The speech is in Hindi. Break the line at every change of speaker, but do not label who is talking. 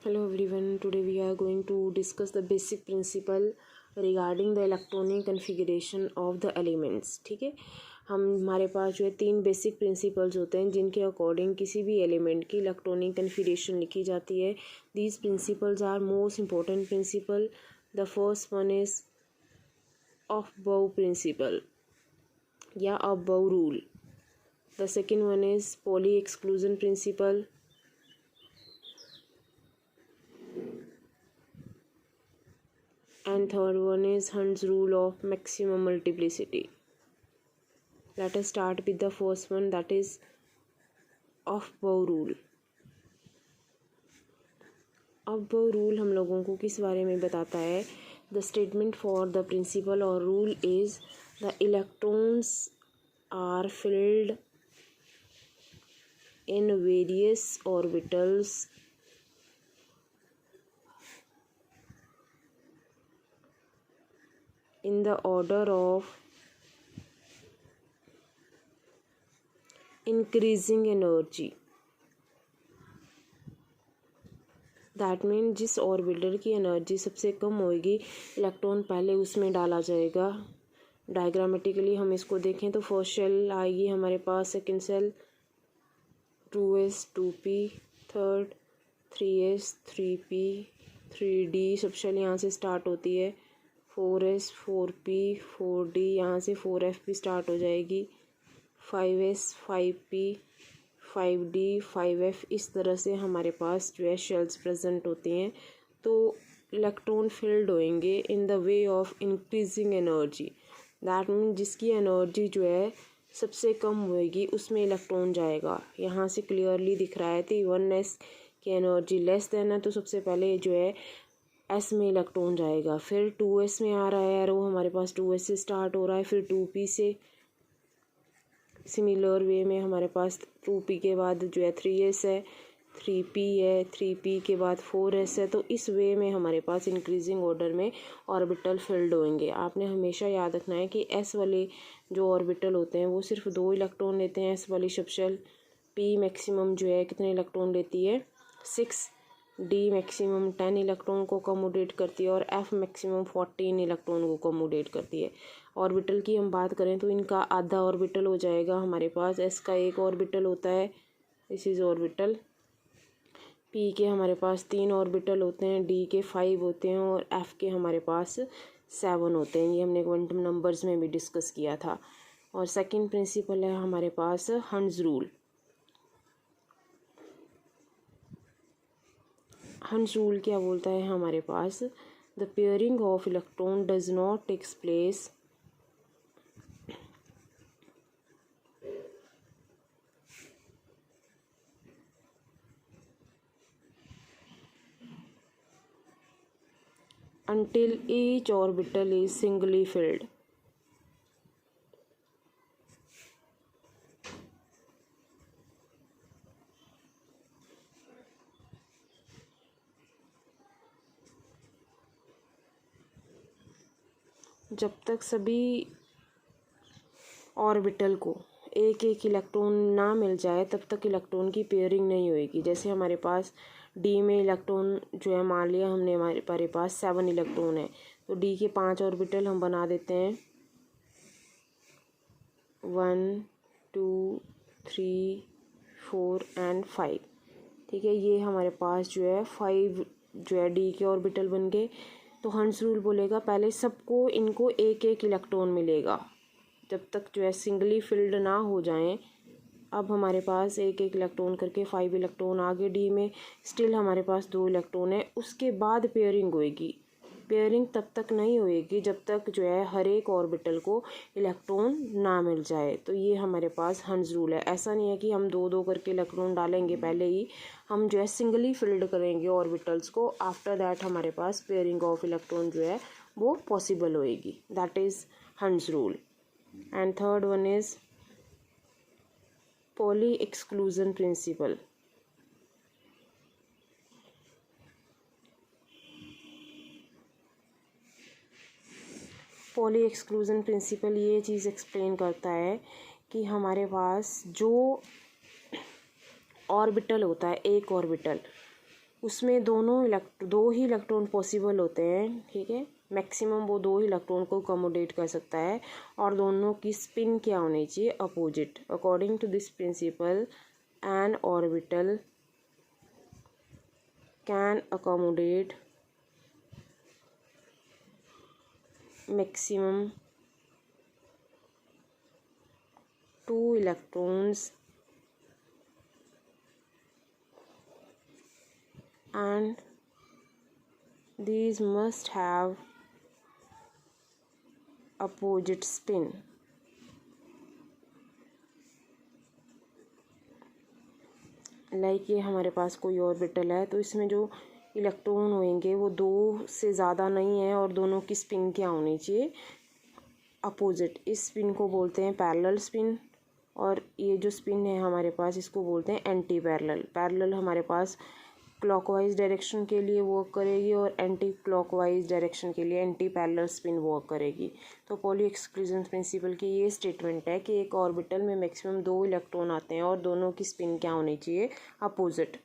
Hello everyone, today we are going to discuss the basic principle regarding the electronic configuration of the elements. ठीक है, हमारे पास जो है 3 बेसिक प्रिंसिपल्स होते हैं जिनके अकॉर्डिंग किसी भी एलिमेंट की इलेक्ट्रॉनिक कन्फिगरेशन लिखी जाती है. These principles are most important principle. The first one is Aufbau principle या Aufbau rule. The second one is Pauli exclusion principle. And third one is Hund's rule of maximum multiplicity. Let us start with the first one, that is Aufbau rule. Aufbau rule हम लोगों को किस बारे में बताता है? The statement for the principle or rule is the electrons are filled in various orbitals in the order of increasing energy. That mean जिस ऑर्बिटल की एनर्जी सबसे कम होगी इलेक्ट्रॉन पहले उसमें डाला जाएगा. डायग्रामेटिकली हम इसको देखें तो फर्स्ट शेल आएगी हमारे पास, second shell 2s 2p, third 3s 3p 3d, सब शेल यहाँ से स्टार्ट होती है. 4s 4p 4d, यहाँ से 4f भी स्टार्ट हो जाएगी. 5s 5p 5d 5f, इस तरह से हमारे पास जो है शेल्स प्रेजेंट होती हैं. तो इलेक्ट्रॉन फील्ड होंगे in the way of increasing energy. That mean जिसकी एनर्जी जो है सबसे कम होएगी उसमें इलेक्ट्रॉन जाएगा. यहाँ से क्लियरली दिख रहा है कि 1s की एनर्जी लेस देन है तो सबसे पहले जो है एस में इलेक्ट्रॉन जाएगा. फिर 2s में आ रहा है एरो, हमारे पास 2s से स्टार्ट हो रहा है, फिर 2p से. सिमिलर वे में हमारे पास 2p के बाद जो है 3s है, 3p है, 3p के बाद 4s है. तो इस वे में हमारे पास इंक्रीजिंग ऑर्डर में ऑर्बिटल फील्ड होंगे. आपने हमेशा याद रखना है कि s वाले जो ऑर्बिटल होते हैं वो सिर्फ 2 इलेक्ट्रॉन लेते हैं. s वाली सबशेल p मैक्सिमम जो है कितने इलेक्ट्रॉन लेती है 6, डी मैक्सिमम 10 इलेक्ट्रॉन को कमोडेट करती है और एफ मैक्सिमम 14 इलेक्ट्रॉन को कमोडेट करती है. ऑर्बिटल की हम बात करें तो इनका आधा ऑर्बिटल हो जाएगा हमारे पास. एस का एक ऑर्बिटल होता है, दिस इज ऑर्बिटल. पी के हमारे पास 3 ऑर्बिटल होते हैं, डी के 5 होते हैं और एफ के हमारे पास 7 होते हैं. ये हमने क्वांटम नंबर्स में भी डिस्कस किया था. और सेकेंड प्रिंसिपल है हमारे पास हंड्स रूल. हंस रूल क्या बोलता है हमारे पास? The pairing of electron does not takes place until each orbital is singly filled. जब तक सभी ऑर्बिटल को एक एक इलेक्ट्रॉन ना मिल जाए तब तक इलेक्ट्रॉन की पेयरिंग नहीं होएगी. जैसे हमारे पास डी में इलेक्ट्रॉन जो है, मान लिया हमने हमारे पास 7 इलेक्ट्रॉन है तो डी के 5 ऑर्बिटल हम बना देते हैं 1 2 3 4 एंड 5. ठीक है, ये हमारे पास जो है 5 जो है डी के ऑर्बिटल बन गए. तो हंस रूल बोलेगा पहले सबको इनको एक एक इलेक्ट्रॉन मिलेगा जब तक जो है सिंगली फिल्ड ना हो जाएं. अब हमारे पास एक एक इलेक्ट्रॉन करके 5 इलेक्ट्रॉन आगे डी में, स्टिल हमारे पास 2 इलेक्ट्रॉन है. उसके बाद पेयरिंग होएगी. पेयरिंग तब तक नहीं होएगी जब तक जो है हर एक ऑर्बिटल को इलेक्ट्रॉन ना मिल जाए. तो ये हमारे पास हंस रूल है. ऐसा नहीं है कि हम 2-2 करके इलेक्ट्रॉन डालेंगे पहले ही, हम जो है सिंगली फिल्ड करेंगे ऑर्बिटल्स को. आफ्टर दैट हमारे पास पेयरिंग ऑफ इलेक्ट्रॉन जो है वो पॉसिबल होएगी. दैट इज़ हंस rule. And third one is poly exclusion principal. Poly exclusion principal ये चीज़ एक्सप्लेन करता है कि हमारे पास जो ऑर्बिटल होता है, एक ऑर्बिटल उसमें दो ही इलेक्ट्रॉन पॉसिबल होते हैं, ठीक है। मैक्सिमम वो दो ही इलेक्ट्रॉन को अकोमोडेट कर सकता है, और दोनों की स्पिन क्या होनी चाहिए, opposite. According to this principle an orbital can accommodate maximum 2 electrons and these must have opposite spin. Like ये हमारे पास कोई ऑर्बिटल है, तो इसमें जो इलेक्ट्रॉन होंगे वो दो से ज़्यादा नहीं है, और दोनों की स्पिन क्या होनी चाहिए, अपोजिट। इस स्पिन को बोलते हैं पैरेलल स्पिन, और ये जो स्पिन है हमारे पास इसको बोलते हैं एंटी पैरेलल। पैरेलल हमारे पास क्लॉकवाइज डायरेक्शन के लिए वर्क करेगी, और एंटी क्लॉकवाइज डायरेक्शन के लिए एंटी पैरेलल स्पिन वर्क करेगी। तो पॉली एक्सक्लूजन प्रिंसिपल की ये स्टेटमेंट है कि एक ऑर्बिटल में मैक्सिमम 2 इलेक्ट्रॉन आते हैं, और दोनों की स्पिन क्या होनी चाहिए, अपोजिट।